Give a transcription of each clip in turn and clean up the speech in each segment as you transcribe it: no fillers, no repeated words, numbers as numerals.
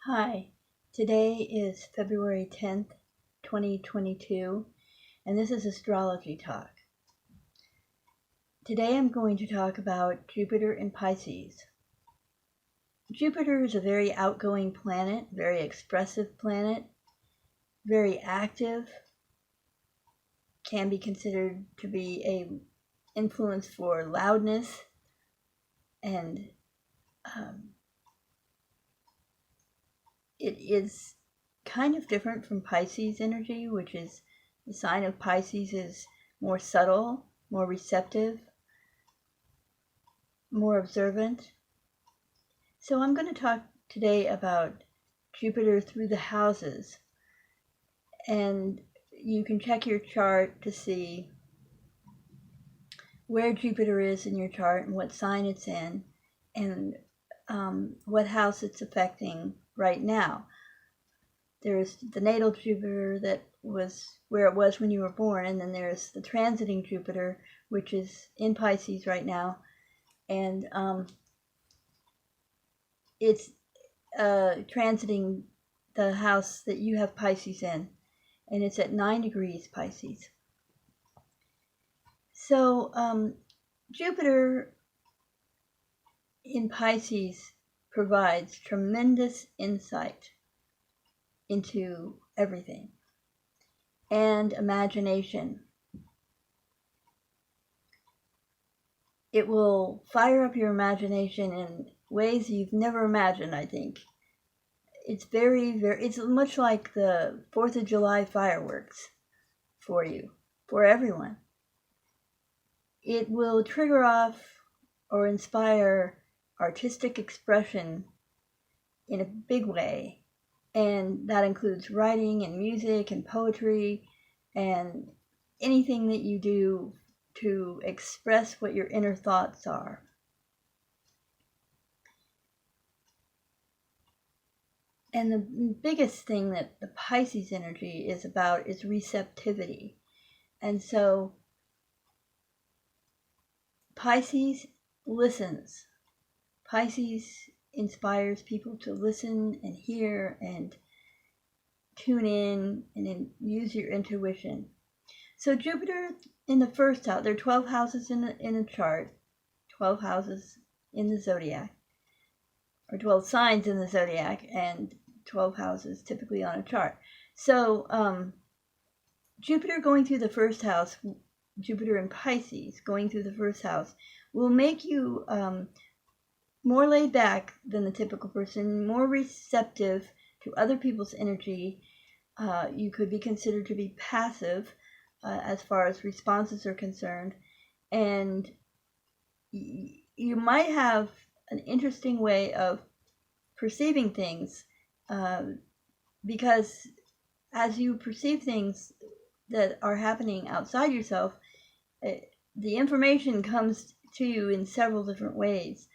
Hi, today is February 10th, 2022, and this is Astrology Talk. Today I'm going to talk about Jupiter in Pisces. Jupiter is a very outgoing planet, very expressive planet, very active, can be considered to be an influence for loudness, and it is kind of different from Pisces energy, which is the sign of Pisces is more subtle, more receptive, more observant. So I'm going to talk today about Jupiter through the houses, and you can check your chart to see where Jupiter is in your chart and what sign it's in, and what house it's affecting right now. There's the natal Jupiter that was where it was when you were born, and then there's the transiting Jupiter, which is in Pisces right now, and it's transiting the house that you have Pisces in, and it's at 9 degrees Pisces. So Jupiter in Pisces provides tremendous insight into everything and imagination. It will fire up your imagination in ways you've never imagined, I think. It's it's much like the 4th of July fireworks for you, for everyone. It will trigger off or inspire artistic expression in a big way, and that includes writing and music and poetry and anything that you do to express what your inner thoughts are. And the biggest thing that the Pisces energy is about is receptivity. And so Pisces listens. Pisces inspires people to listen and hear and tune in and use your intuition. So Jupiter in the first house, there are 12 houses in a chart, 12 houses in the zodiac, or 12 signs in the zodiac, and 12 houses typically on a chart. So Jupiter going through the first house, Jupiter in Pisces going through the first house, will make you more laid back than the typical person, more receptive to other people's energy. You could be considered to be passive as far as responses are concerned, and you might have an interesting way of perceiving things, because as you perceive things that are happening outside yourself, the information comes to you in several different ways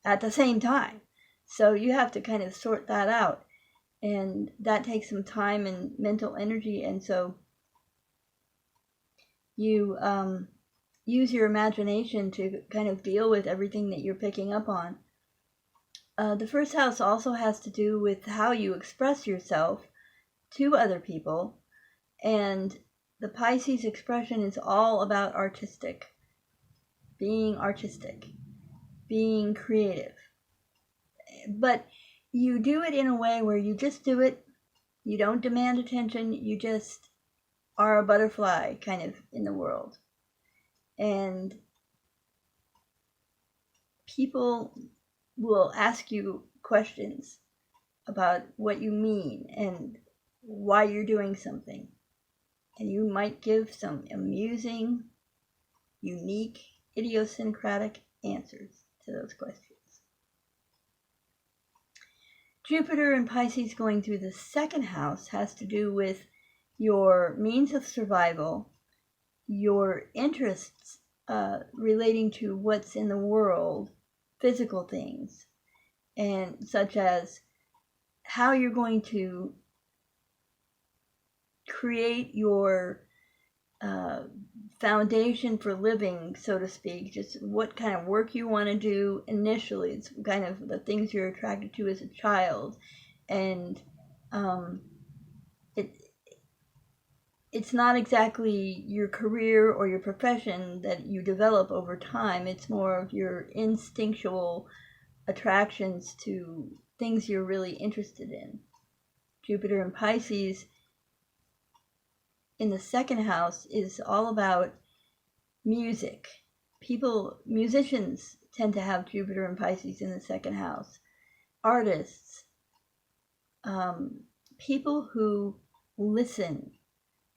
at the same time. So you have to kind of sort that out, and that takes some time and mental energy, and so you use your imagination to kind of deal with everything that you're picking up on. The first house also has to do with how you express yourself to other people, and the Pisces expression is all about being creative. But you do it in a way where you just do it, you don't demand attention, you just are a butterfly kind of in the world. And people will ask you questions about what you mean and why you're doing something. And you might give some amusing, unique, idiosyncratic answers to those questions. Jupiter in Pisces going through the second house has to do with your means of survival, your interests relating to what's in the world, physical things, and such as how you're going to create your foundation for living, so to speak, just what kind of work you want to do initially. It's kind of the things you're attracted to as a child, and it it's not exactly your career or your profession that you develop over time. It's more of your instinctual attractions to things you're really interested in. Jupiter in Pisces in the second house is all about music. Musicians tend to have Jupiter and Pisces in the second house. Artists, people who listen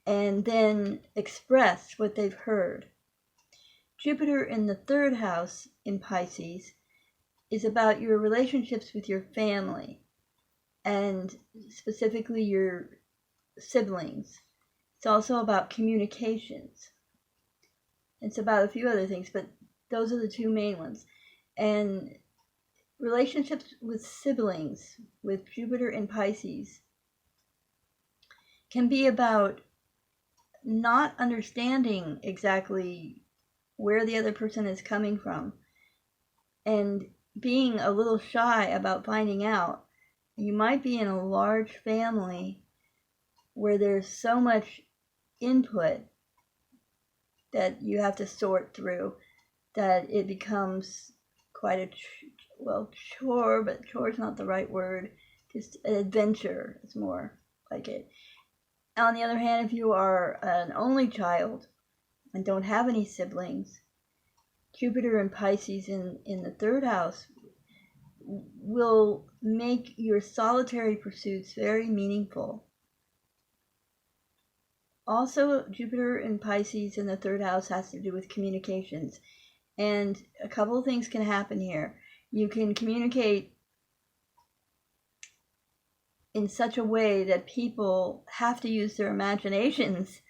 and then express what they've heard. Jupiter in the third house in Pisces is about your relationships with your family, and specifically your siblings. It's also about communications. It's about a few other things, but those are the two main ones. And relationships with siblings, with Jupiter in Pisces, can be about not understanding exactly where the other person is coming from and being a little shy about finding out. You might be in a large family where there's so much input that you have to sort through that it becomes quite a chore, but chore is not the right word. Just an adventure is more like it. On the other hand, if you are an only child and don't have any siblings, Jupiter and Pisces in the third house will make your solitary pursuits very meaningful. Also, Jupiter in Pisces in the third house has to do with communications. And a couple of things can happen here. You can communicate in such a way that people have to use their imaginations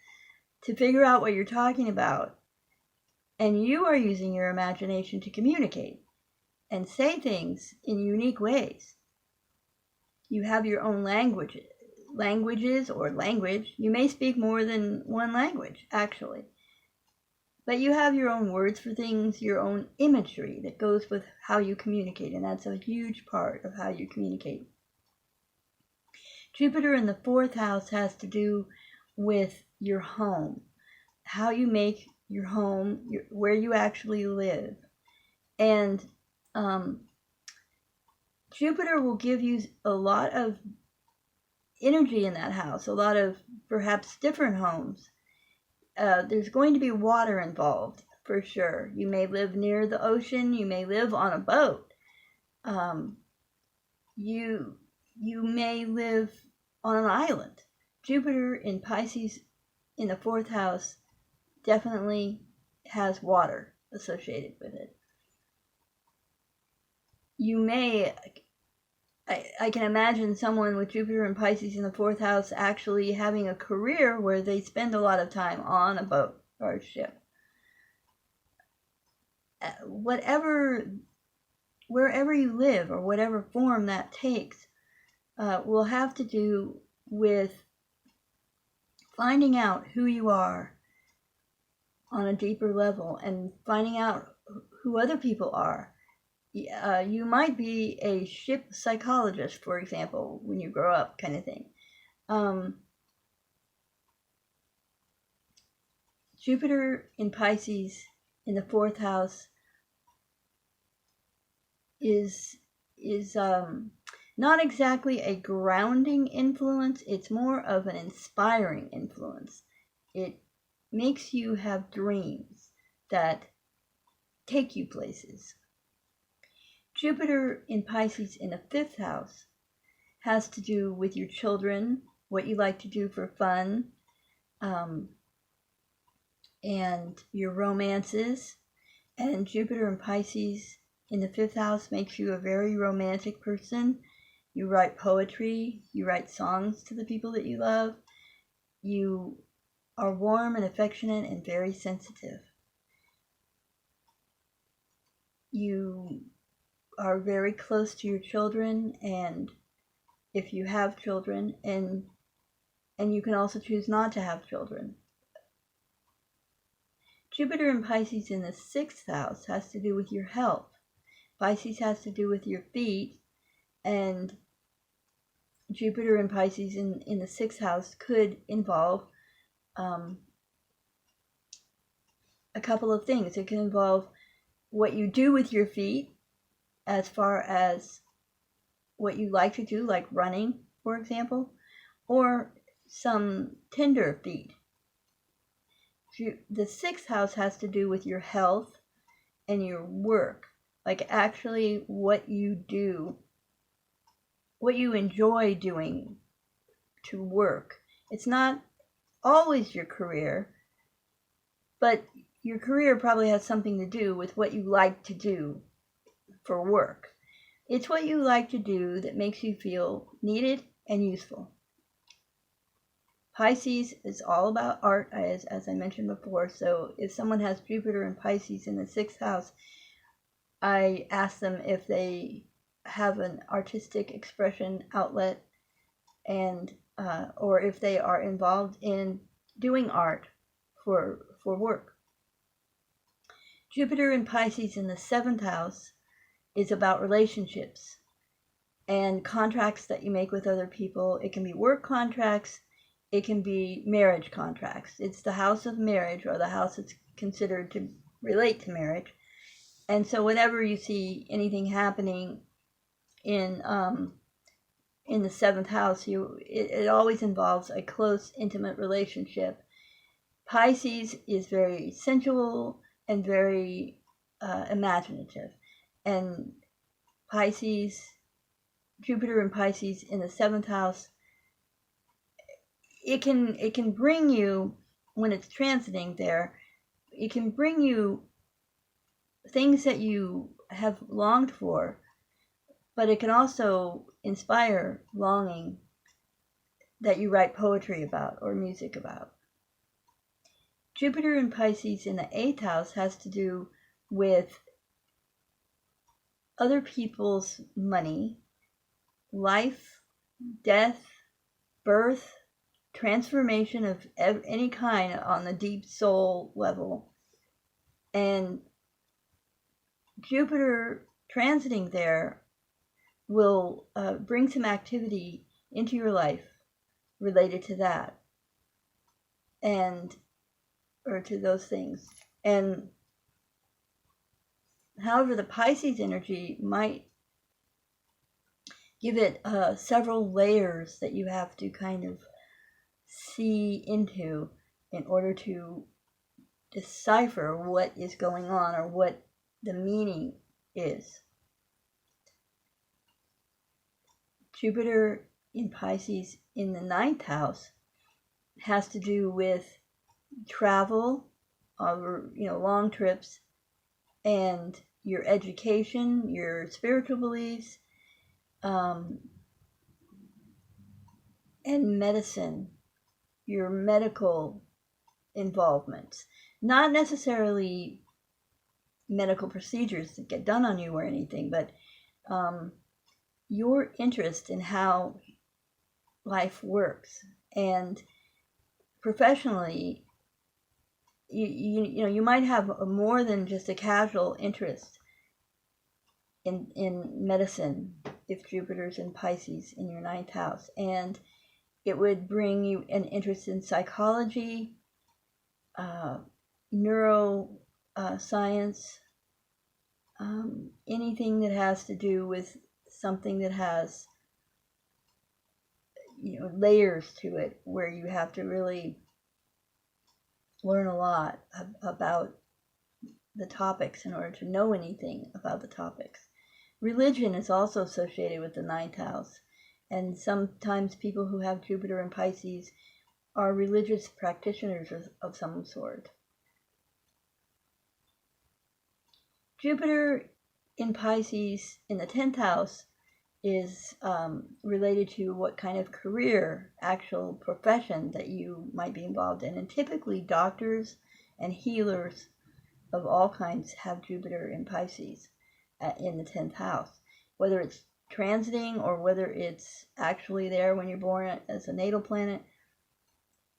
to figure out what you're talking about. And you are using your imagination to communicate and say things in unique ways. You have your own languages or language. You may speak more than one language, actually. But you have your own words for things, your own imagery that goes with how you communicate, and that's a huge part of how you communicate. Jupiter in the fourth house has to do with your home, how you make your home, where you actually live. And Jupiter will give you a lot of energy in that house, a lot of perhaps different homes. There's going to be water involved for sure. You may live near the ocean. You may live on a boat. You may live on an island. Jupiter in Pisces in the fourth house definitely has water associated with it. You may, I can imagine someone with Jupiter and Pisces in the fourth house actually having a career where they spend a lot of time on a boat or a ship. Wherever you live or whatever form that takes will have to do with finding out who you are on a deeper level and finding out who other people are. You might be a ship psychologist, for example, when you grow up, kind of thing. Jupiter in Pisces in the fourth house is not exactly a grounding influence. It's more of an inspiring influence. It makes you have dreams that take you places. Jupiter in Pisces in the fifth house has to do with your children, what you like to do for fun, and your romances. And Jupiter in Pisces in the fifth house makes you a very romantic person. You write poetry, you write songs to the people that you love. You are warm and affectionate and very sensitive. You are very close to your children, and if you have children, and you can also choose not to have children. Jupiter in Pisces in the sixth house has to do with your health. Pisces has to do with your feet, and Jupiter in Pisces in the 6th house could involve a couple of things. It can involve what you do with your feet, as far as what you like to do, like running, for example, or some tender feet. The 6th house has to do with your health and your work, like actually what you do, what you enjoy doing to work. It's not always your career, but your career probably has something to do with what you like to do for work. It's what you like to do that makes you feel needed and useful. Pisces is all about art, as I mentioned before. So if someone has Jupiter and Pisces in the 6th house, I ask them if they have an artistic expression outlet, and or if they are involved in doing art for work. Jupiter in Pisces in the 7th house is about relationships and contracts that you make with other people. It can be work contracts, it can be marriage contracts. It's the house of marriage, or the house that's considered to relate to marriage. And so whenever you see anything happening in the 7th house, it always involves a close, intimate relationship. Pisces is very sensual and very imaginative, and Jupiter and Pisces in the 7th house, it can bring you, when it's transiting there, it can bring you things that you have longed for, but it can also inspire longing that you write poetry about or music about. Jupiter in Pisces in the 8th house has to do with other people's money, life, death, birth, transformation of any kind on the deep soul level. And Jupiter transiting there will bring some activity into your life related to that, and or to those things. And however, the Pisces energy might give it several layers that you have to kind of see into in order to decipher what is going on or what the meaning is. Jupiter in Pisces in the 9th house has to do with travel, long trips, and your education, your spiritual beliefs, and medicine, your medical involvements. Not necessarily medical procedures that get done on you or anything, but your interest in how life works. And professionally, you might have more than just a casual interest in medicine if Jupiter's in Pisces in your 9th house, and it would bring you an interest in psychology, neuroscience, anything that has to do with something that has layers to it, where you have to really learn a lot about the topics in order to know anything about the topics. Religion is also associated with the 9th house, and sometimes people who have Jupiter in Pisces are religious practitioners of some sort. Jupiter in Pisces in the 10th house is related to what kind of career, actual profession that you might be involved in. And typically doctors and healers of all kinds have Jupiter in Pisces in the 10th house. Whether it's transiting or whether it's actually there when you're born as a natal planet,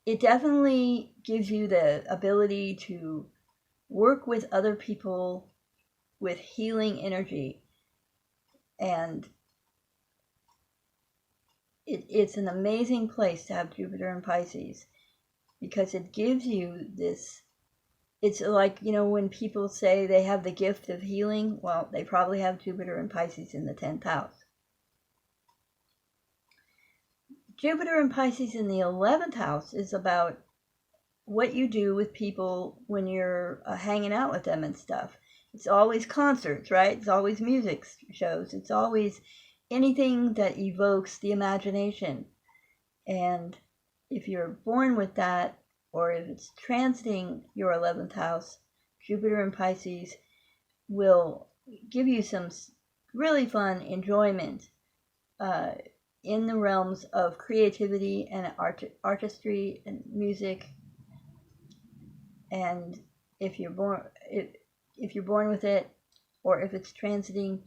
it definitely gives you the ability to work with other people with healing energy and it's an amazing place to have Jupiter in Pisces, because it gives you this. It's like, when people say they have the gift of healing, well, they probably have Jupiter and Pisces in the 10th house. Jupiter and Pisces in the 11th house is about what you do with people when you're hanging out with them and stuff. It's always concerts, right? It's always music shows. It's always anything that evokes the imagination. And if you're born with that, or if it's transiting your 11th house, Jupiter in Pisces will give you some really fun enjoyment in the realms of creativity and artistry and music. And if you're born with it, or if it's transiting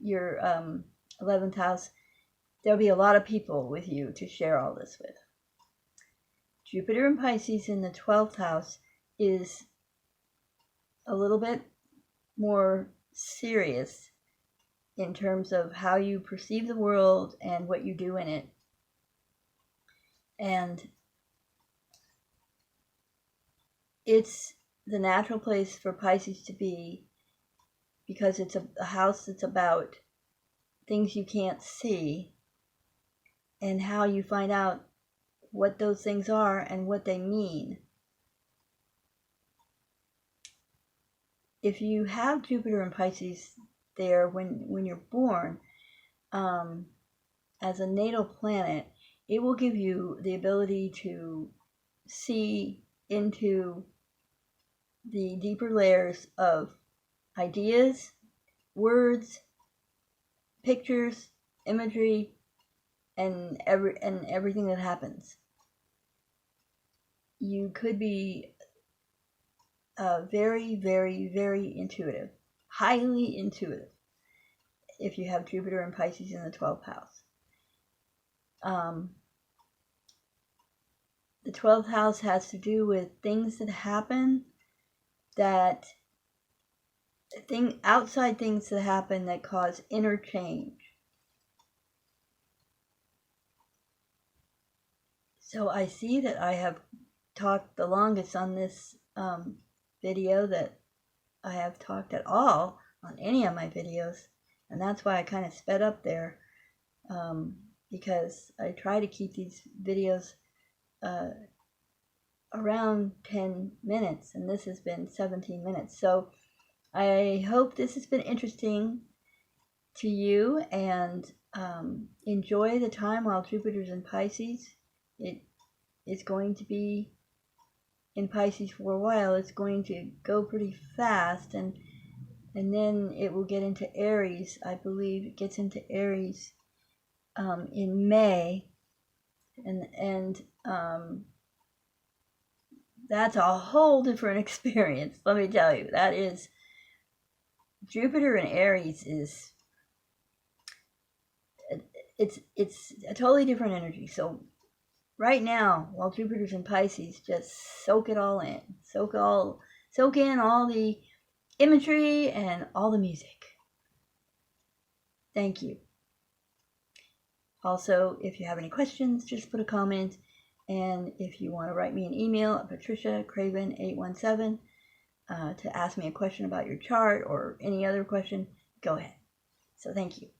your 11th house, there'll be a lot of people with you to share all this with. Jupiter in Pisces in the 12th house is a little bit more serious in terms of how you perceive the world and what you do in it. And it's the natural place for Pisces to be, because it's a house that's about things you can't see and how you find out what those things are and what they mean. If you have Jupiter and Pisces there when you're born, as a natal planet, it will give you the ability to see into the deeper layers of ideas, words, pictures, imagery, and everything that happens. You could be very, very, very intuitive, highly intuitive, if you have Jupiter and Pisces in the 12th house. The 12th house has to do with things that happen, outside things that happen that cause inner change. So I see that I have talked the longest on this video that I have talked at all on any of my videos, and that's why I kind of sped up there, because I try to keep these videos around 10 minutes, and this has been 17 minutes. So I hope this has been interesting to you, and enjoy the time while Jupiter's in Pisces. It is going to be in Pisces for a while. It's going to go pretty fast, and then it will get into Aries. I believe it gets into Aries in May, and that's a whole different experience. Let me tell you, that is, Jupiter in Aries is, it's a totally different energy. So right now, while Jupiter's in Pisces, just soak it all in. Soak in all the imagery and all the music. Thank you. Also, if you have any questions, just put a comment. And if you want to write me an email at patriciacraven817 to ask me a question about your chart or any other question, go ahead. So thank you.